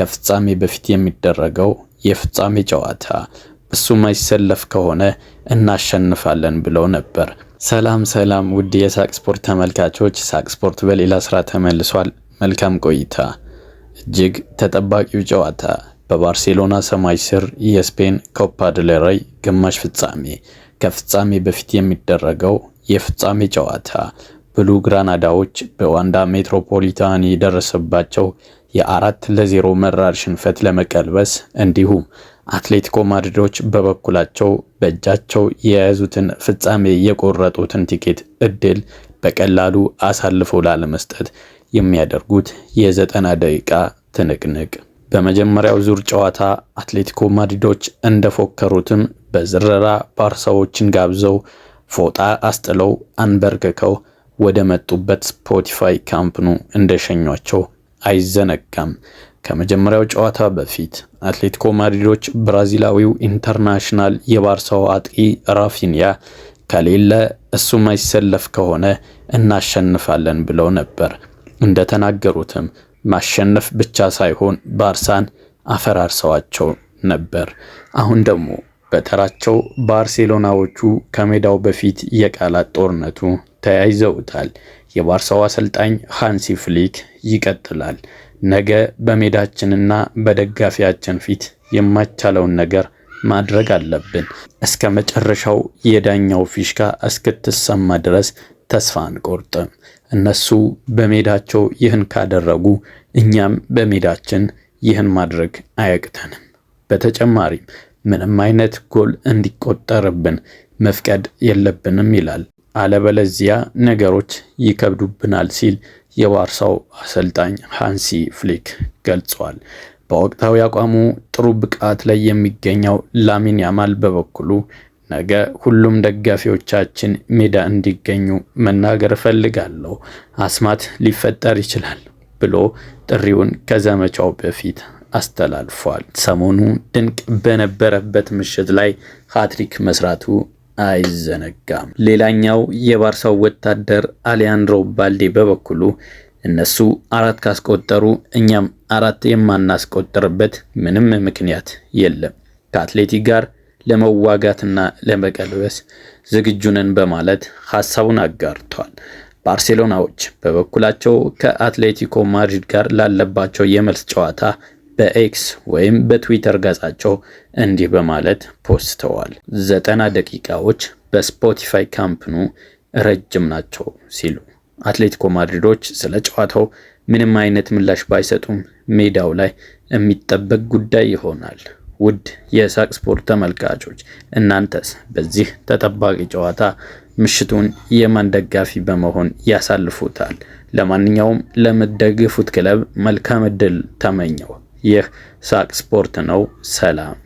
ከፍጻሜ በፊት የሚደረገው የፍጻሜ ጨዋታ እሱ ማይሰለፍ ከሆነ እናሸንፋለን ብለው ነበር። ሰላም ውድ የሳቅ ስፖርት ተመልካቾች፣ ሳቅ ስፖርት በሌላ ስራ ተመልሷል። መልካም ቆይታ። እጅግ ተጠባቂው ጨዋታ በባርሴሎና ሰማይ ስር የስፔን ኮፓ ዴል ሬይ ግማሽ ፍጻሜ ከፍጻሜ በፊት የሚደረገው የፍጻሜ ጨዋታ ብሉ ግራናዳዎች በዋንዳ ሜትሮፖሊታን የደረሰባቸው የ4-0 መራር ሽንፈት ለመቀልበስ እንዲሁም አትሌቲኮ ማድሪዶች በበኩላቸው በእጃቸው የያዙትን ፍጻሜ የቆረጡትን ቲኬት እድል በቀላሉ አሳልፈው ላለመስጠት የሚያደርጉት የ90 ደቂቃ ትንቅንቅ። በመጀመሪያው ዙር ጨዋታ አትሌቲኮ ማድሪዶች እንደፎከሩትም በዝረራ ባርሳዎችን ጋብዘው ፎጣ አስጥለው አንበርክከው ወደ መጡበት ስፖቲፋይ ካምፕ ኑ እንደሸኟቸው አይዘነጋም። ከመጀመሪያው ጨዋታ በፊት አትሌቲኮ ማድሪዶች ብራዚላዊው ኢንተርናሽናል የባርሳው አጥቂ ራፊኒያ ከሌለ እሱ ማይሰለፍ ከሆነ እናሸንፋለን ብለው ነበር። እንደተናገሩትም ማሸነፍ ብቻ ሳይሆን ባርሳን አፈራርሰዋቸው ነበር። አሁን ደግሞ በተራቸው ባርሴሎናዎቹ ከሜዳው በፊት የቃላት ጦርነቱ ተያይዘውታል። የባርሳው አሰልጣኝ ሃንሲ ፍሊክ ይቀጥላል። ነገ በሜዳችንና በደጋፊያችን ፊት የማይቻለውን ነገር ማድረግ አለብን። እስከ መጨረሻው የዳኛው ፊሽካ እስክትሰማ ድረስ ተስፋ አንቆርጥም። እነሱ በሜዳቸው ይህን ካደረጉ እኛም በሜዳችን ይህን ማድረግ አያቅተንም። በተጨማሪም ምንም አይነት ጎል እንዲቆጠርብን መፍቀድ የለብንም ይላል። አለበለዚያ ነገሮች ይከብዱብናል ሲል የባርሳው አሰልጣኝ ሃንሲ ፍሊክ ገልጿል። በወቅታዊ አቋሙ ጥሩ ብቃት ላይ የሚገኘው ላሚን ያማል በበኩሉ ነገ ሁሉም ደጋፊዎቻችን ሜዳ እንዲገኙ መናገር እፈልጋለሁ፣ አስማት ሊፈጠር ይችላል ብሎ ጥሪውን ከዘመቻው በፊት አስተላልፏል። ሰሞኑ ድንቅ በነበረበት ምሽት ላይ ሃትሪክ መስራቱ አይዘነጋም። ሌላኛው የባርሳው ወታደር አሊያንድሮ ባልዴ በበኩሉ እነሱ 4 ካስቆጠሩ እኛም 4 የማናስቆጥርበት ምንም ምክንያት የለም፣ ከአትሌቲክ ጋር ለመዋጋትና ለመቀልበስ ዝግጁ ነን በማለት ሐሳቡን አጋርቷል። ባርሴሎናዎች በበኩላቸው ከአትሌቲኮ ማድሪድ ጋር ላለባቸው የመልስ ጨዋታ በኤክስ ወይም በትዊተር ገጻቸው እንዲህ በማለት ፖስተዋል። 90 ደቂቃዎች በስፖቲፋይ ካምፕ ኑ ረጅም ናቸው ሲሉ አትሌቲኮ ማድሪዶች ስለ ጨዋታው ምንም አይነት ምላሽ ባይሰጡም ሜዳው ላይ የሚጠበቅ ጉዳይ ይሆናል። ውድ የሳቅ ስፖርት ተመልካቾች እናንተስ በዚህ ተጠባቂ ጨዋታ ምሽቱን የማን ደጋፊ በመሆን ያሳልፉታል? ለማንኛውም ለምትደግፉት ክለብ መልካም ዕድል ተመኘው። ይህ ሳቅ ስፖርት ነው። ሰላም።